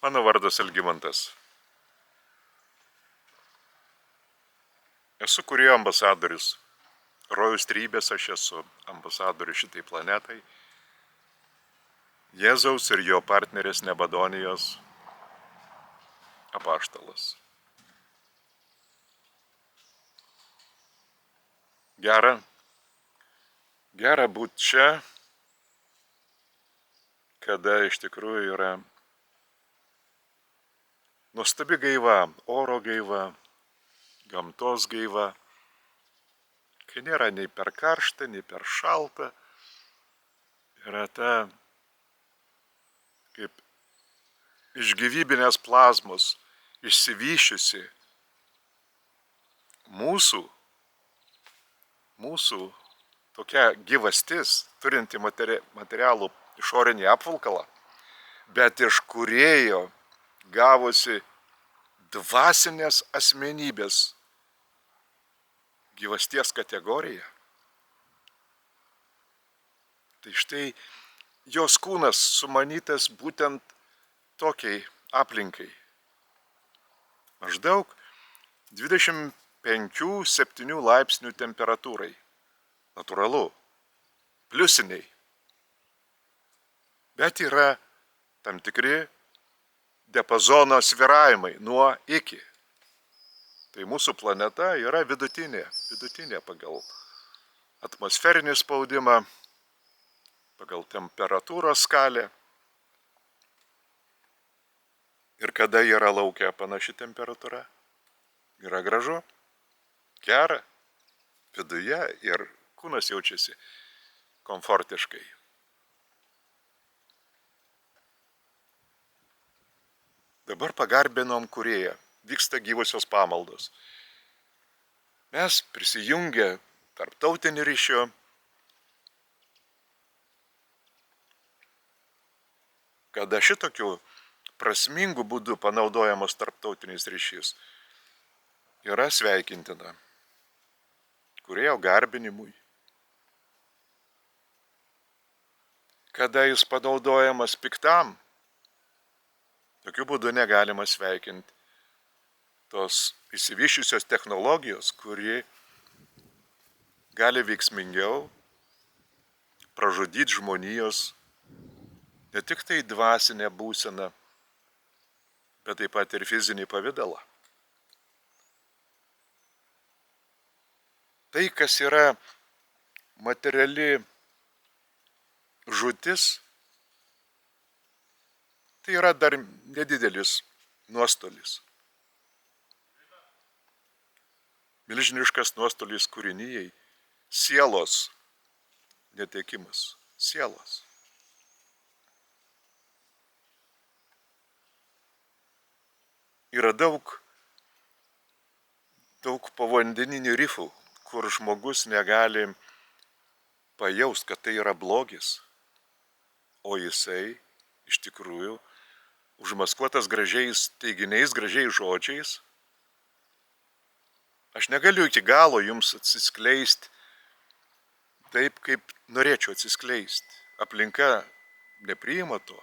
Mano vardas Algimantas. Esu kūrėjo ambasadorius. Rojaus trybės aš esu ambasadorius šitai planetai. Jėzaus ir jo partnerės Nebadonijos apaštalas. Gera būti čia, kada iš tikrųjų yra nuostabi gaiva, oro gaiva, gamtos gaiva, kai nėra nei per karšta, nei per šalta, yra ta kaip iš gyvybinės plazmos išsivyšiusi mūsų tokia gyvastis, turinti materialų išorinį apvalkalą, bet iš kūrėjo gavosi dvasinės asmenybės gyvasties kategorija. Tai štai jos kūnas sumanytas būtent tokiai aplinkai. Maždaug 25-7 laipsnių temperatūrai. Natūralu, pliusiniai. Bet yra tam tikri diapazono svyravimai nuo iki. Tai mūsų planeta yra vidutinė pagal atmosferinį spaudimą, pagal temperatūros skalę. Ir kada yra laukia panaši temperatūra? Yra gražu, gera, viduje ir kūnas jaučiasi komfortiškai. Dabar pagarbinom kūrėją, vyksta gyvosios pamaldos. Mes prisijungę tarptautinį ryšio, kada šitokiu prasmingu būdu panaudojamas tarptautinis ryšys, yra sveikintina kūrėjo garbinimui. Kada jis panaudojamas piktam, tokiu būdu negalima sveikinti tos išsivyščiusios technologijos, kuri gali veiksmingiau pražudyti žmonijos ne tik tai dvasinę būseną, bet taip pat ir fizinį pavidalą. Tai, kas yra materiali žūtis, tai yra dar nedidelis nuostolis. Milžiniškas nuostolis kūrinijai, sielos netekimas, sielos. Yra daug povandeninių rifų, kur žmogus negali pajaust, kad tai yra blogis, o jisai iš tikrųjų užmaskuotas gražiais teiginiais, gražiais žodžiais. Aš negaliu iki galo jums atsiskleisti taip, kaip norėčiau atsiskleisti. Aplinka nepriima to.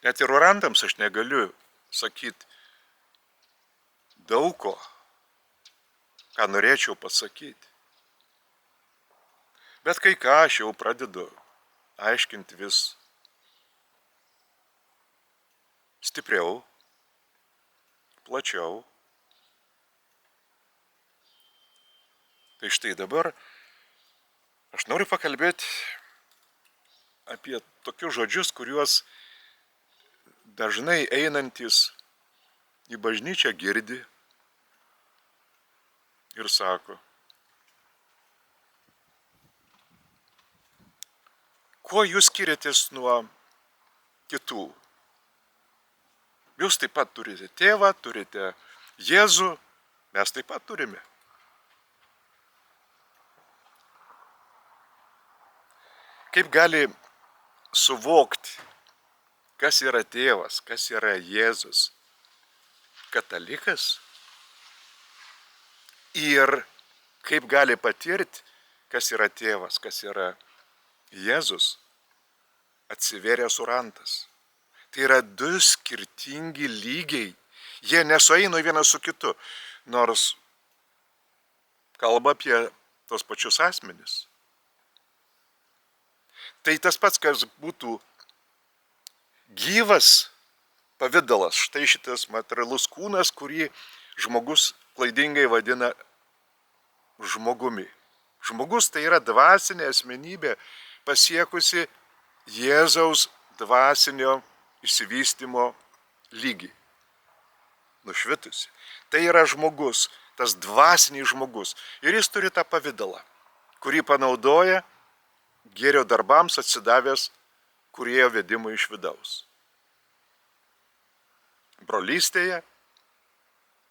Net ir orantams aš negaliu sakyti daug ko, ką norėčiau pasakyti. Bet kai ką aš jau pradedu aiškinti vis stipriau, plačiau. Tai štai dabar aš noriu pakalbėti apie tokius žodžius, kuriuos dažnai einantis į bažnyčią girdi ir sako: kuo jūs skiriatės nuo kitų? Jūs taip pat turite tėvą, turite Jėzų, mes taip pat turime. Kaip gali suvokti, kas yra tėvas, kas yra Jėzus, katalikas? Ir kaip gali patirti, kas yra tėvas, kas yra Jėzus, atsivėręs orantas. Tai yra du skirtingi lygiai. Jie nesueina vienas su kitu, nors kalba apie tos pačius asmenis. Tai tas pats, kas būtų gyvas pavidalas, štai šitas materialus kūnas, kurį žmogus klaidingai vadina žmogumi. Žmogus tai yra dvasinė asmenybė pasiekusi Jėzaus dvasinio išsivystymo lygį. Nušvitusi. Tai yra žmogus, tas dvasinis žmogus. Ir jis turi tą pavidalą, kurį panaudoja gėrio darbams atsidavęs kūrėjo vedimui iš vidaus. Brolystėje,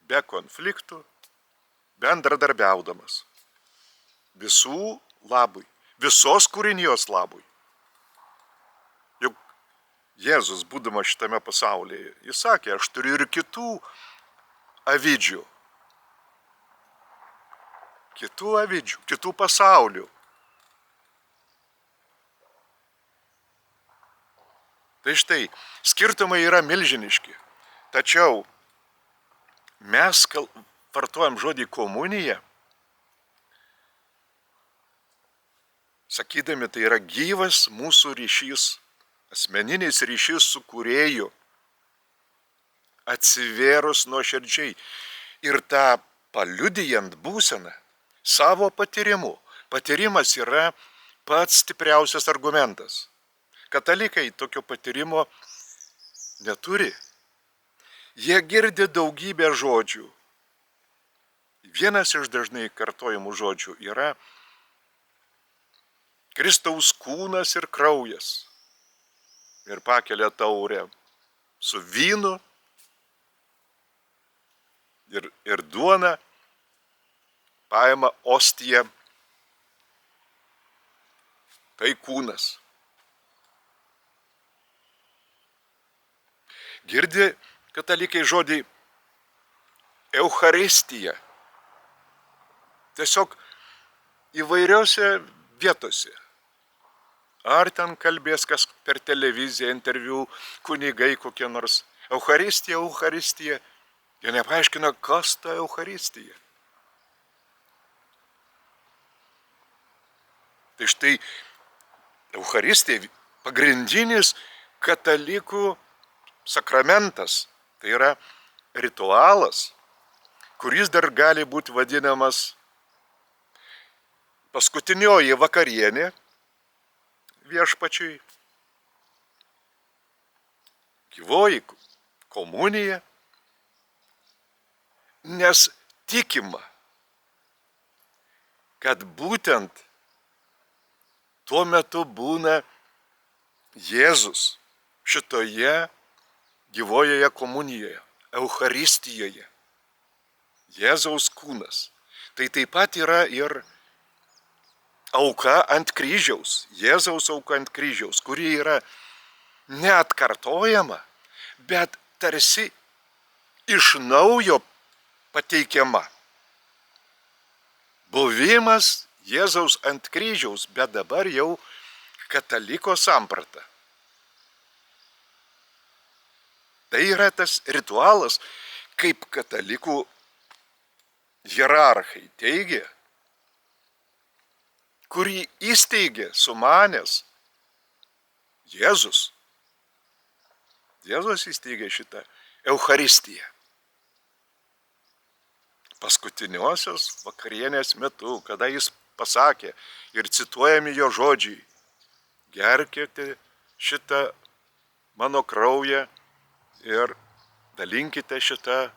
be konfliktų, bendradarbiaudamas. Visų labui, visos kūrinijos labui. Juk Jėzus, būdamas šitame pasaulyje, jis sakė, aš turiu ir kitų avidžių, kitų pasaulių. Tai štai, skirtumai yra milžiniški. Tačiau mes vartojam žodį komunija, sakydami, tai yra gyvas mūsų ryšys, asmeninis ryšys su kūrėju, atsivėrus nuoširdžiai ir tą paliudijant būseną savo patyrimu. Patyrimas yra pats stipriausias argumentas. Katalikai tokio patyrimo neturi. Jie girdi daugybę žodžių. Vienas iš dažnai kartojamų žodžių yra Kristaus kūnas ir kraujas. Ir pakelia taurę su vynu ir duona, paima ostiją. Tai kūnas. Girdi katalikai žodį Eucharistija. Tiesiog įvairiose vietose. Ar ten kalbės kas per televiziją, interviu, kunigai kokie nors. Eucharistija. Jie nepaaiškina, kas ta Eucharistija. Tai štai Eucharistija pagrindinis katalikų sakramentas. Tai yra ritualas, kuris dar gali būti vadinamas paskutinioji vakarienė viešpačiui, gyvoji komunija, nes tikima, kad būtent tuo metu būna Jėzus šitoje gyvojoje komunijoje, Eucharistijoje. Jėzaus kūnas. Tai taip pat yra ir auka ant kryžiaus, Jėzaus auka ant kryžiaus, kuri yra neatkartojama, bet tarsi iš naujo pateikiama. Buvimas Jėzaus ant kryžiaus, bet dabar jau kataliko samprata. Tai yra tas ritualas, kaip katalikų hierarchai teigia, kurį įsteigė, sumanęs Jėzus. Jėzus įsteigė šitą Eucharistiją. Paskutiniosios vakarienės metu, kada jis pasakė ir cituojami jo žodžiai, gerkite šitą mano kraują ir dalinkite šitą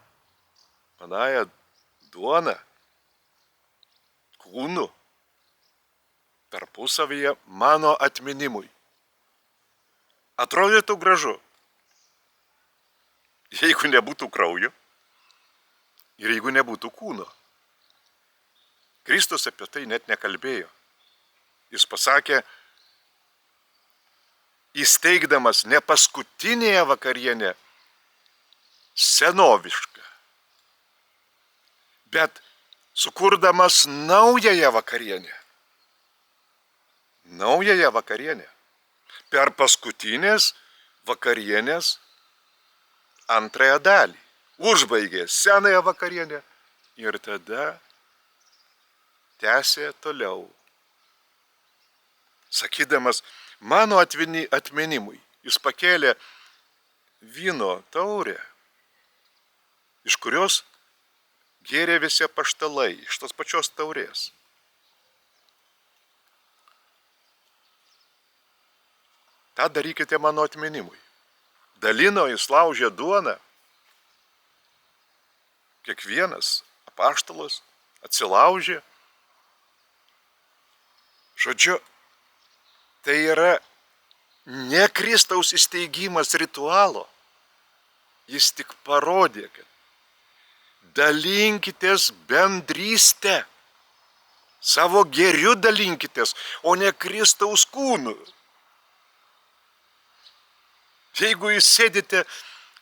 manąją duoną, kūnu, tarpusavyje mano atminimui. Atrodytų gražu, jeigu nebūtų kraujo ir jeigu nebūtų kūno. Kristus apie tai net nekalbėjo. Jis pasakė, įsteigdamas ne paskutinėje vakarienę senovišką, bet sukurdamas naująją vakarienę. Naująją vakarienę. Per paskutinės vakarienės antrąją dalį. Užbaigė senąją vakarienę ir tada tęsė toliau. Sakydamas, mano atminimui, jis pakėlė vyno taurę, iš kurios gėrė visi apaštalai, iš tos pačios taurės. tą darykite mano atminimui. Dalino, jis laužė duoną. Kiekvienas apaštalas atsilaužė. Žodžiu, tai yra ne Kristaus įsteigimas ritualo. Jis tik parodė, kad dalinkitės bendrystę. Savo gėriu dalinkitės, o ne Kristaus kūnu. Jeigu jūs sėdite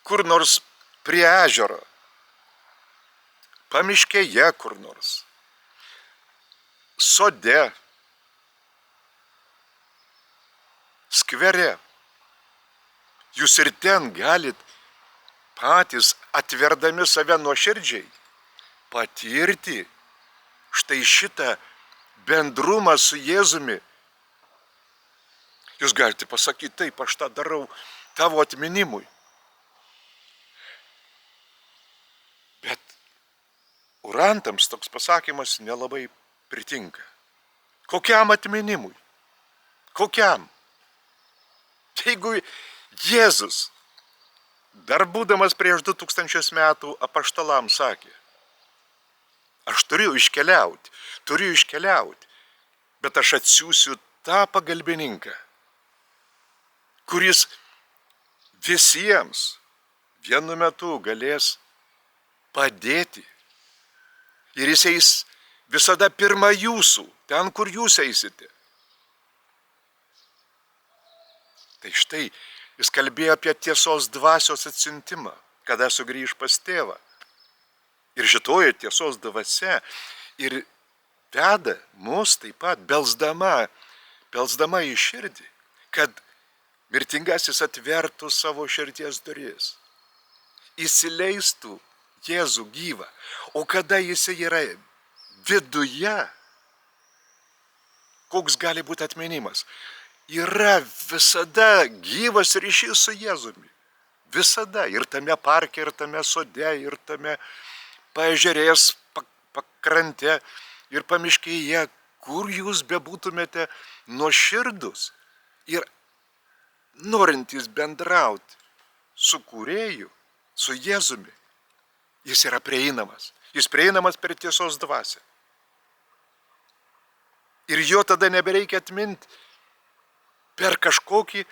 kur nors prie ežero, pamiškėje kur nors, sode, skvere, jūs ir ten galit patys atverdami save nuoširdžiai patirti štai šitą bendrumą su Jėzumi. Jūs galite pasakyti, taip, aš tą darau tavo atminimui. Bet urantams toks pasakymas nelabai pritinka. Kokiam atminimui? Kokiam? Jeigu Jėzus, dar būdamas prieš 2000 metų, apaštalams sakė, aš turiu iškeliauti, bet aš atsiųsiu tą pagalbininką, kuris visiems vienu metu galės padėti. Ir jis eis visada pirma jūsų, ten, kur jūs eisite. Tai štai, jis kalbėjo apie tiesos dvasios atsiuntimą, kada sugrįž pas tėvą. Ir šitoje tiesos dvasia ir veda mus taip pat belsdama į širdį, kad mirtingasis atvertų savo širdies duris, įsileistų Jėzų gyvą. O kada jis yra viduje, koks gali būti atminimas? Yra visada gyvas ryšys su Jėzumi. Visada. Ir tame parke, ir tame sode, ir tame paežerės pakrante, ir pamiškėje, kur jūs bebūtumėte nuoširdus ir norintys bendrauti su Kūrėju, su Jėzumi. Jis yra prieinamas. Jis prieinamas per tiesos dvasią. Ir jo tada nebereikia atminti per kažkokį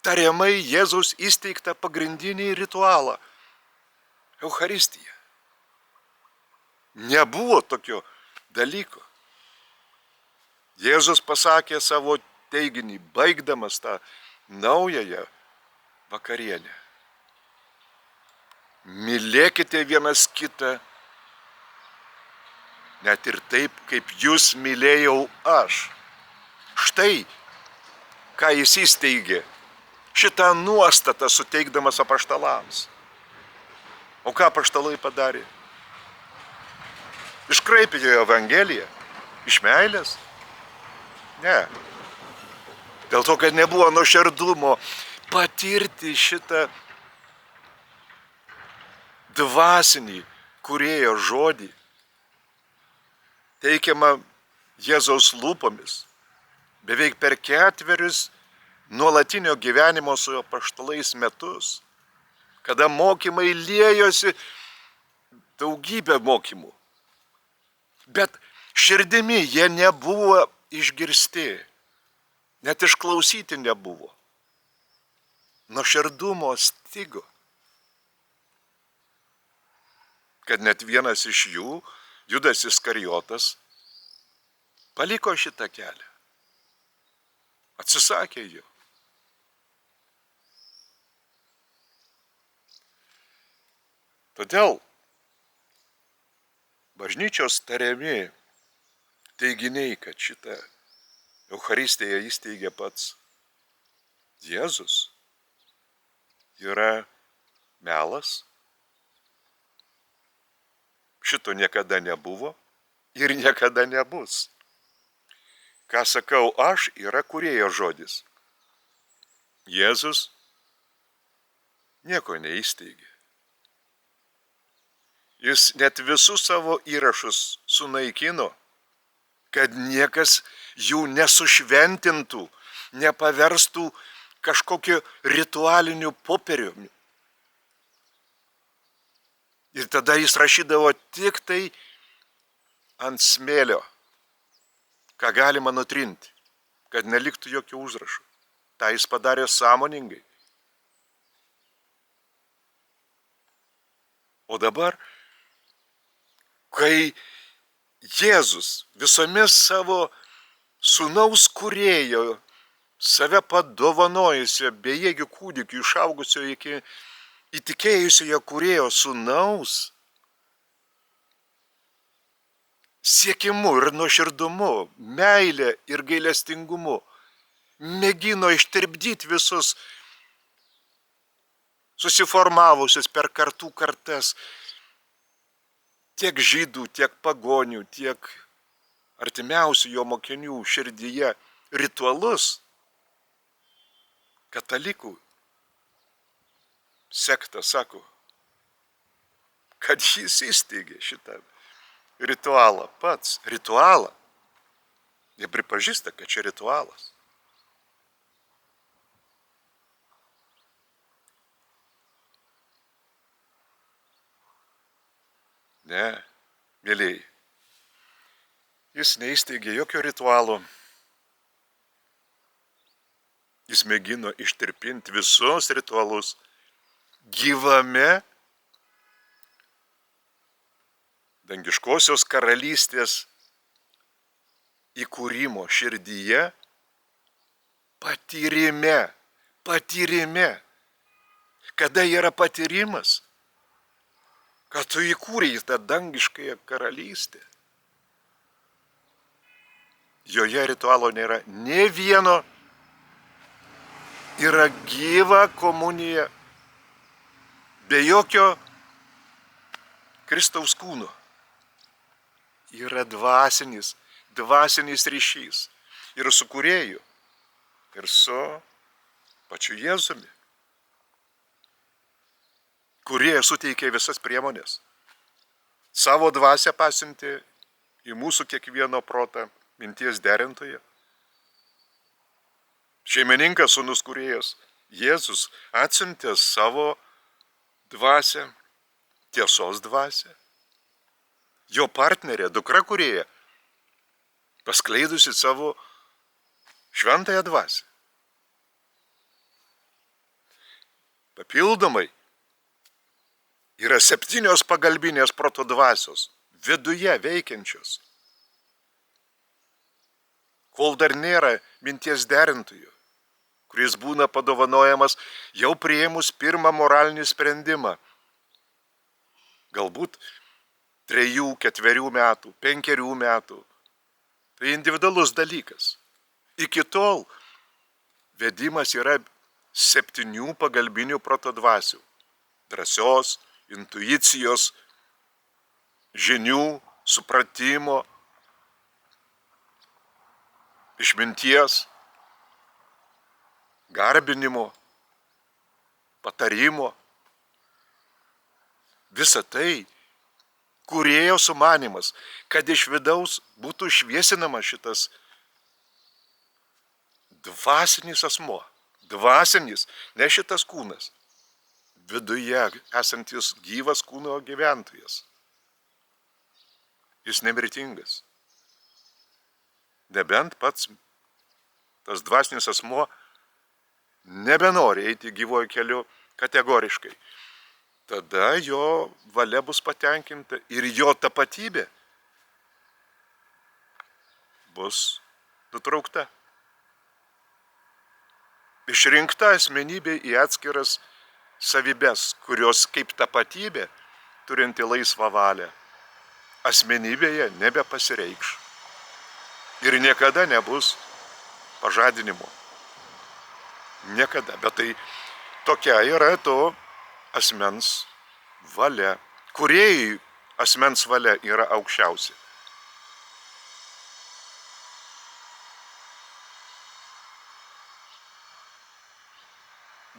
tariamai Jėzaus įsteigtą pagrindinį ritualą – Eucharistiją. Nebuvo tokio dalyko. Jėzus pasakė savo teiginį, baigdamas tą naująją vakarienę. Mylėkite vienas kitą, net ir taip, kaip jūs mylėjau aš. Štai, ką jis įsteigė, šitą nuostatą suteikdamas apaštalams. O ką apaštalai padarė? Iškraipė Evangeliją? Iš meilės? Ne. Dėl to, kad nebuvo nuoširdumo patirti šitą dvasinį Kūrėjo žodį, teikiamą Jėzaus lūpomis, beveik per 4 nuolatinio gyvenimo su apaštalais metus, kada mokymai liejosi daugybę mokymų. Bet širdimi jie nebuvo išgirsti, net išklausyti nebuvo. Nuoširdumo stigo. Kad net vienas iš jų, Judas Iskarijotas, paliko šitą kelią. Atsisakė jo. Todėl bažnyčios tariami teiginiai, kad šitą Eucharistiją įsteigė pats Jėzus, yra melas. Šito niekada nebuvo ir niekada nebus. Ką sakau aš, yra kūrėjo žodis. Jėzus nieko neįsteigė. Jis net visus savo įrašus sunaikino, kad niekas jų nesušventintų, nepaverstų kažkokiu ritualiniu popieriumi. Ir tada jis rašydavo tik tai ant smėlio, ką galima nutrinti, kad neliktų jokių užrašų. Ta jis padarė sąmoningai. O dabar, kai Jėzus visomis savo sūnaus kūrėjo, save padovanojusio bejėgių kūdikių, išaugusio iki įtikėjusiojo kūrėjo sūnaus, siekimu ir nuoširdumu, meilė ir gailestingumu, mėgino ištirpdyti visus susiformavusius per kartų kartas tiek žydų, tiek pagonių, tiek artimiausių jo mokinių širdyje ritualus. Katalikų sekta sako, kad jis įsteigė šitą ritualą pats. Ritualą. Jie pripažįsta, kad čia ritualas. Ne, mėlyjei. Jis neįsteigė jokio ritualo. Jis mėgino ištirpinti visus ritualus gyvame dangiškosios karalystės įkūrimo širdyje patyrime. Kada yra patyrimas? Kad tu įkūrei tą dangiškąją karalystę. Joje ritualo nėra nė vieno, yra gyva komunija, be jokio Kristaus kūno. Yra dvasinis ryšys ir su kūrėju, ir su pačiu Jėzumi. Kūrėjas suteikė visas priemonės. Savo dvasią pasiuntė į mūsų kiekvieno protą, minties derintoje. Šeimininkas, sūnus kūrėjas, Jėzus atsiuntė savo dvasią, tiesos dvasią. Jo partnerė, dukra kūrėja, paskleidusi savo šventąją dvasią. Papildomai yra 7 pagalbinės proto dvasios, viduje veikiančios. Kol dar nėra minties derintojų, kuris būna padovanojamas jau priėmus pirmą moralinį sprendimą. Galbūt 3, 4 metų, 5 metų. Tai individualus dalykas. Iki tol vedimas yra 7 pagalbinių proto dvasių. Drąsios, intuicijos, žinių, supratimo, išminties, garbinimo, patarimo. Visa tai kūrėjo sumanymas, kad iš vidaus būtų šviesinamas šitas dvasinis asmuo. Dvasinis, ne šitas kūnas. Viduje esantis gyvas kūno gyventojas. Jis nemirtingas. Nebent pats tas dvasinis asmuo nebenori eiti gyvojo keliu kategoriškai. Tada jo valia bus patenkinta ir jo tapatybė bus nutraukta. Išrinkta asmenybė į atskiras savybes, kurios kaip tapatybė, turinti laisvą valią, asmenybėje nebepasireikš. Ir niekada nebus pažadinimo. Niekada. Bet tai Tokia yra to asmens valia. Kūrėjui asmens valia yra aukščiausia.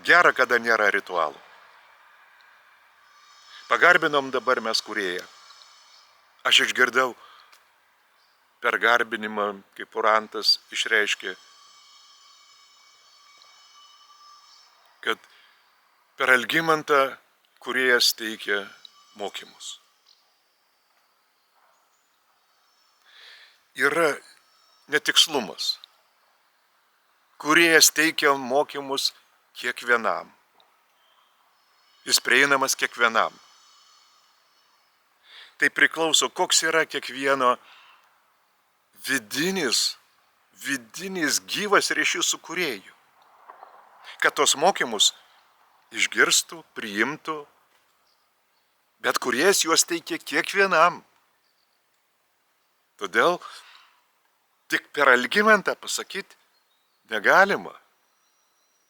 Gera, kada nėra ritualų. Pagarbinom dabar mes kūrėją. Aš išgirdau per garbinimą, kaip Urantas išreiškė, kad per Algimantą kūrėjas teikia mokymus. Yra netikslumas. Kūrėjas teikia mokymus kiekvienam. Jis prieinamas kiekvienam. Tai priklauso, koks yra kiekvieno vidinis gyvas ryšys su kūrėju. Kad tos mokymus išgirstų, priimtų, bet kūrėjas juos teikia kiekvienam. Todėl tik per Algimantą pasakyti negalima.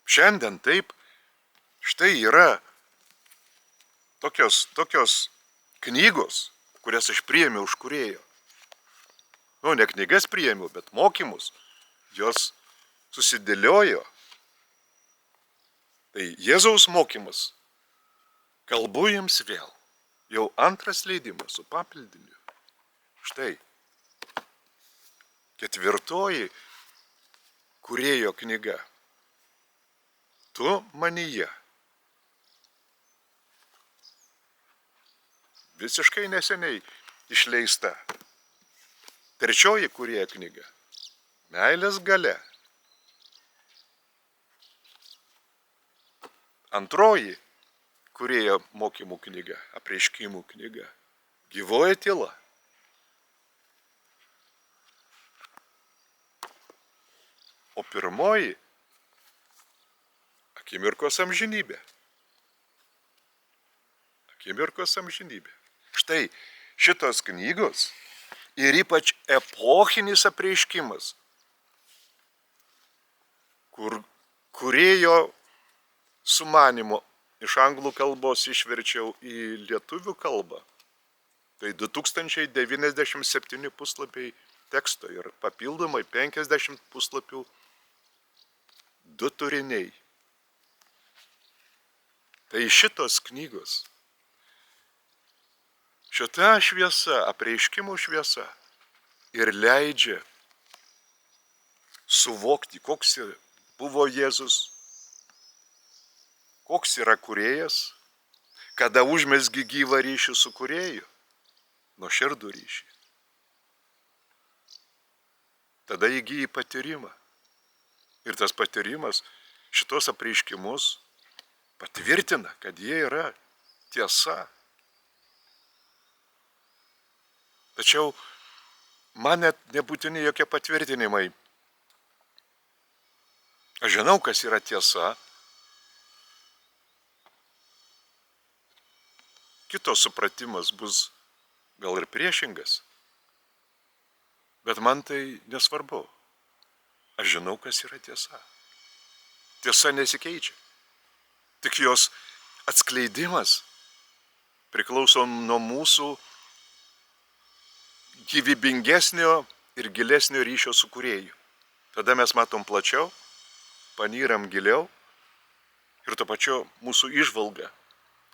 Šiandien taip, štai yra tokios knygos, kurias aš priėmiau už kūrėjo. Ne knygas priėmiau, bet mokymus. Jos susidėliojo. Tai Jėzaus mokymas. Kalbu jums vėl. Jau antras leidimas su papildiniu. Štai. 4 kūrėjo knyga. Tu manyje. Visiškai neseniai išleista. 3 kūrėjo knyga. Meilės galia. 2 kūrėjo mokymų knyga, apreiškimų knyga. Gyvoji tyla. O 1 akimirkos amžinybė. Akimirkos amžinybė. Štai šitos knygos ir ypač epochinis apreiškimas, kur kūrėjo sumanimo iš anglų kalbos išverčiau į lietuvių kalbą. Tai 2097 puslapiai teksto ir papildomai 50 puslapių 2 turiniai. Tai šitos knygos, šita šviesa, apreiškimų šviesa ir leidžia suvokti, koks buvo Jėzus, koks yra kūrėjas, kada užmezgi gyvą ryšį su kūrėju, nuoširdų ryšį. Tada įgyji patyrimą. Ir tas patyrimas šitos apreiškimus patvirtina, kad jie yra tiesa. Tačiau man net nebūtini jokie patvirtinimai. Aš žinau, kas yra tiesa. Kito supratimas bus gal ir priešingas. Bet man tai nesvarbu. Aš žinau, kas yra tiesa. Tiesa nesikeičia. Tik jos atskleidimas priklauso nuo mūsų gyvybingesnio ir gilesnio ryšio su kūrėju. Tada mes matom plačiau, panyram giliau ir to pačiu mūsų įžvalga,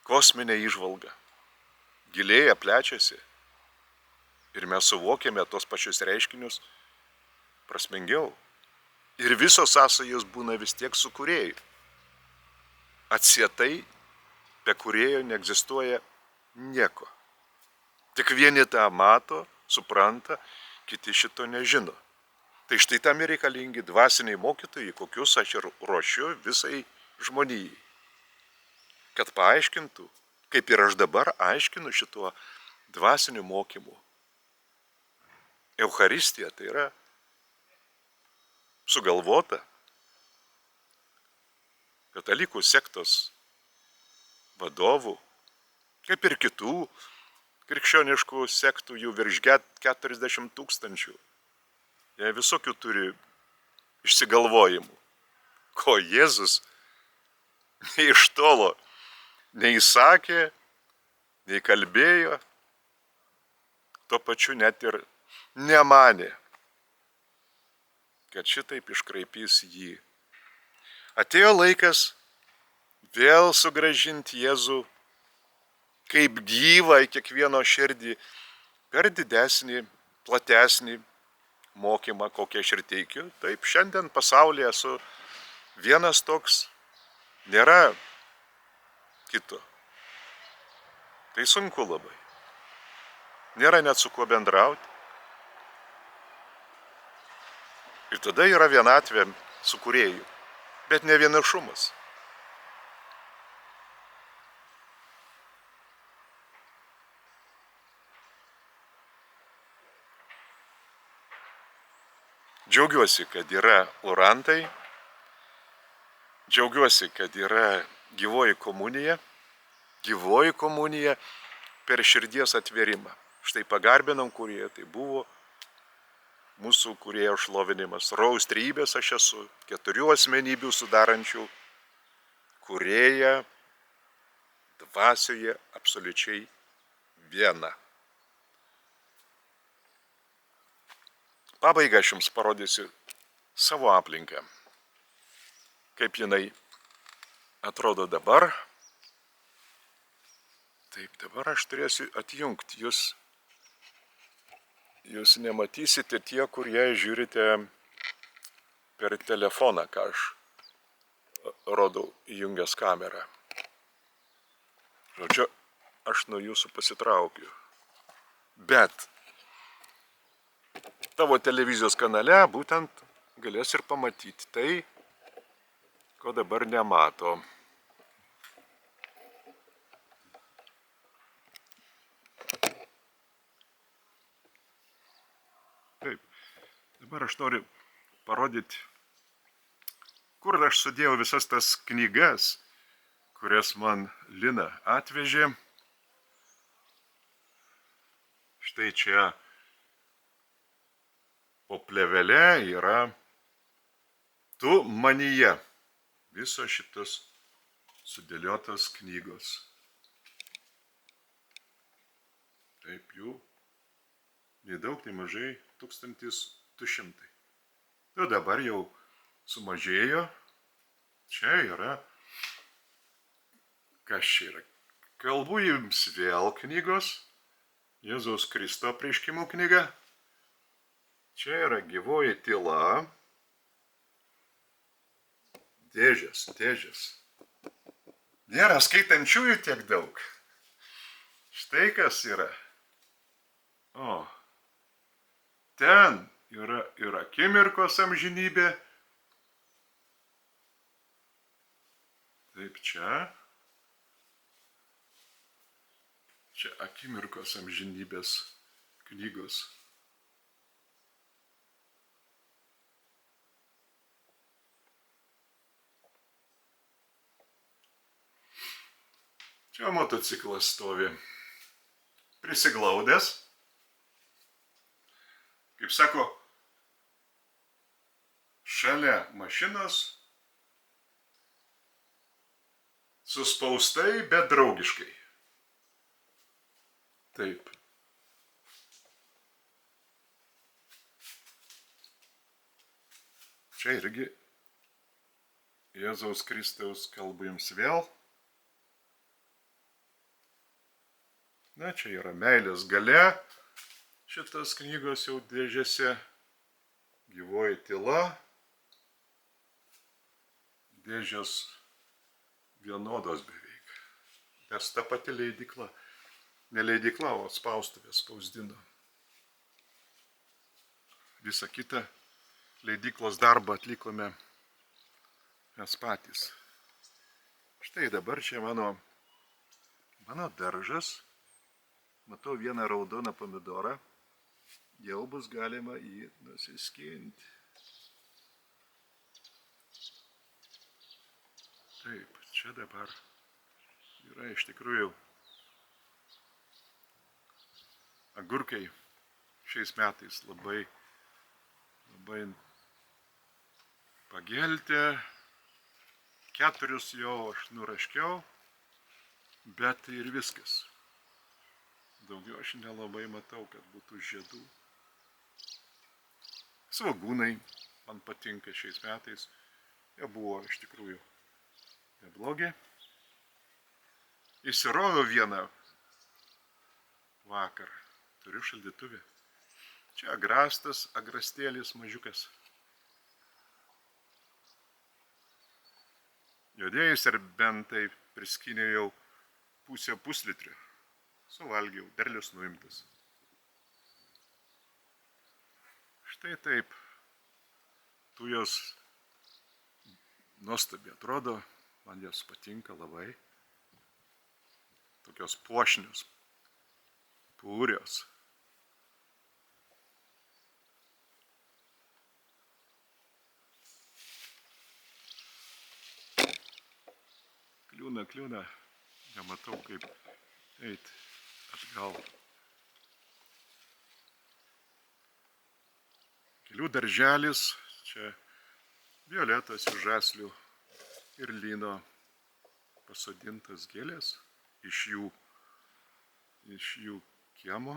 kosminė įžvalga, gilėja, plečiasi ir mes suvokiame tos pačius reiškinius prasmingiau. Ir visos sąsajos būna vis tiek su kūrėju. Atsietai be kūrėjo neegzistuoja nieko. Tik vieni tą mato, supranta, kiti šito nežino. Tai štai tam ir reikalingi dvasiniai mokytojai, kokius aš ir ruošiu visai žmonijai. Kad paaiškintų, kaip ir aš dabar aiškinu šituo dvasiniu mokymu. Eucharistija tai yra sugalvota katalikų sektos vadovų, kaip ir kitų krikščioniškų sektų, jų virš 40 000. Jie visokių turi išsigalvojimų, ko Jėzus nei iš tolo, nei sakė, nei kalbėjo, tuo pačiu net ir nemanė, kad šitaip iškraipys jį. Atėjo laikas vėl sugrąžinti Jėzų kaip gyvą į kiekvieno širdį per didesnį, platesnį mokymą, kokią aš ir teikiu. Taip, šiandien pasaulyje esu vienas toks, nėra kito. Tai sunku labai. Nėra net su kuo bendrauti. Ir tada yra vienatvė su kūrėju, bet ne vienišumas. Džiaugiuosi, kad yra orantai, džiaugiuosi, kad yra gyvoji komunija per širdies atvėrimą. Štai pagarbinam kūrėją, tai buvo mūsų kūrėjo šlovinimas. Rojaus trejybės aš esu, 4 asmenybių sudarančių kūrėją dvasioje absoliučiai viena. Pabaigai aš jums parodysiu savo aplinką, kaip jinai atrodo dabar. Taip, dabar aš turėsiu atjungti jūs. Jūs nematysite tie, kurie žiūrite per telefoną, ką aš rodau įjungęs kamerą. Žodžiu, aš nuo jūsų pasitraukiu. Bet tavo televizijos kanale būtent galės ir pamatyti tai, ko dabar nemato. Taip, dabar aš noriu parodyti, kur aš sudėjau visas tas knygas, kurias man Lina atvežė. Štai čia po plėvele yra Tu manyje. Visos šitos sudėliotos knygos. Taip, jų nei daug, nei mažai 1200. Ir dabar jau sumažėjo. Čia yra, kas čia yra? Kalbu jums vėl knygos. Jėzaus Kristo apreiškimų knyga. Čia yra gyvoji tyla. Dėžės. Nėra skaitančiųjų tiek daug. Štai kas yra. O, ten yra ir akimirkos amžinybė. Taip, čia akimirkos amžinybės knygos. Čia motociklas stovi prisiglaudęs. Kaip sako, šalia mašinos suspaustai, bet draugiškai. Taip. Čia irgi Jėzaus Kristaus kalbu jums vėl. Na, čia yra meilės galia. Šitas knygos jau dėžėse. Gyvoji tyla. Dėžės vienodos beveik. Nes ta pati leidykla. Ne leidykla, o spaustuvė spausdino. Visą kitą leidyklos darbą atlikome mes patys. Štai dabar čia mano daržas. Matau vieną raudoną pomidorą. Jau bus galima jį nusiskinti. Taip, čia dabar yra iš tikrųjų agurkai šiais metais labai pageltę, 4 jau aš nuraškiau, bet tai ir viskas. Daugiau aš nelabai matau, kad būtų žiedų. Svogūnai man patinka šiais metais. Jie buvo iš tikrųjų neblogi. Įsiroviau vieną vakar. Turiu šaldytuvę. Čia agrastas, agrastėlis mažiukas. Juodieji serbentai priskyniau jau pusę puslitrio. Suvalgiau, derlius nuimtas. Štai taip. Tujos nuostabiai atrodo, man jos patinka labai. Tokios puošnios, pūrios. Kliūna, nematau kaip eit atgal. Gėlių darželis, čia violetas iš žaslių ir lyno pasodintas gėlės iš jų kiemo.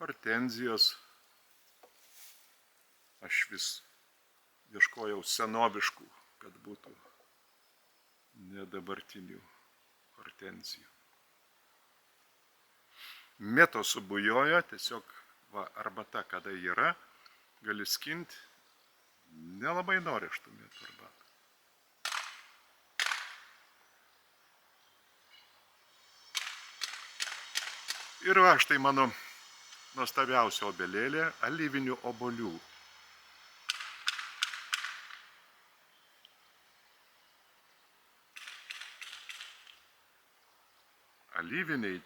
Hortenzijos. Aš vis ieškojau senoviškų, kad būtų ne dabartinių hortenzijų. Mėtos subujojo, tiesiog arbata, kada yra, gali skinti, nelabai nori aš tų mėtų arbatą. Ir va, štai mano nuostabiausia obelėlė alyvinių obuolių. Alyviniai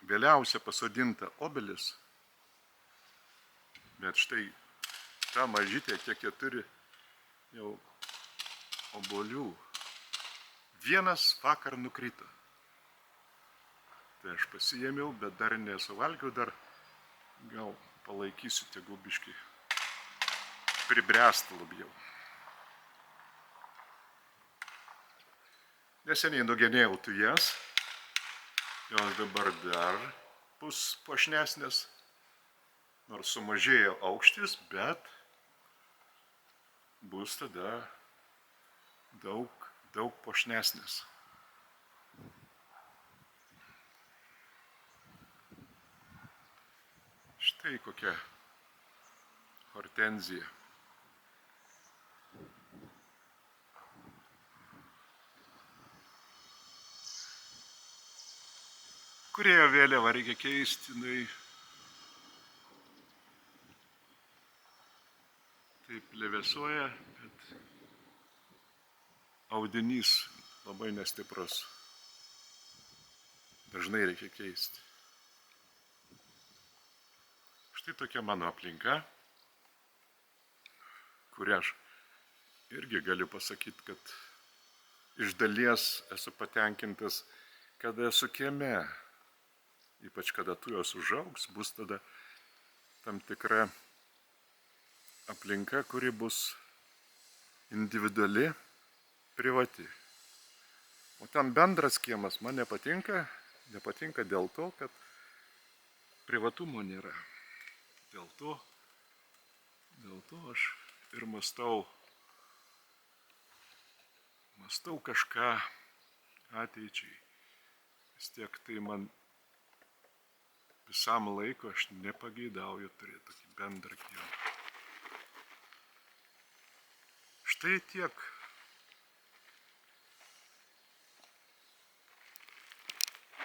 vėliausia pasodinta obelis, bet štai ta mažytė, kiek jie turi jau obuolių, vienas vakar nukrito. Tai aš pasiėmiau, bet dar nesuvalgiau, dar gal palaikysiu, tegu biškį pribręsti labiau. Neseniai nugenėjau tujas, jos dabar dar bus puošnesnės, nors sumažėjo aukštis, bet bus tada daug puošnesnės. Štai kokia hortenzija. Kurėjo vėliavą reikia keisti, taip plevėsuoja, bet audinys labai nestiprus. Dažnai reikia keisti. Štai tokia mano aplinka, kurią aš irgi galiu pasakyti, kad iš dalies esu patenkintas, kada esu kieme. Ypač kada tujos užaugs, bus tada tam tikra aplinka, kuri bus individuali, privati. O tam bendras kiemas man nepatinka dėl to, kad privatumo nėra. Dėl to aš ir mąstau kažką ateičiai. Vis tiek tai man visam laiko aš nepageidauju turėti tokį bendrą kiemą. Štai tiek.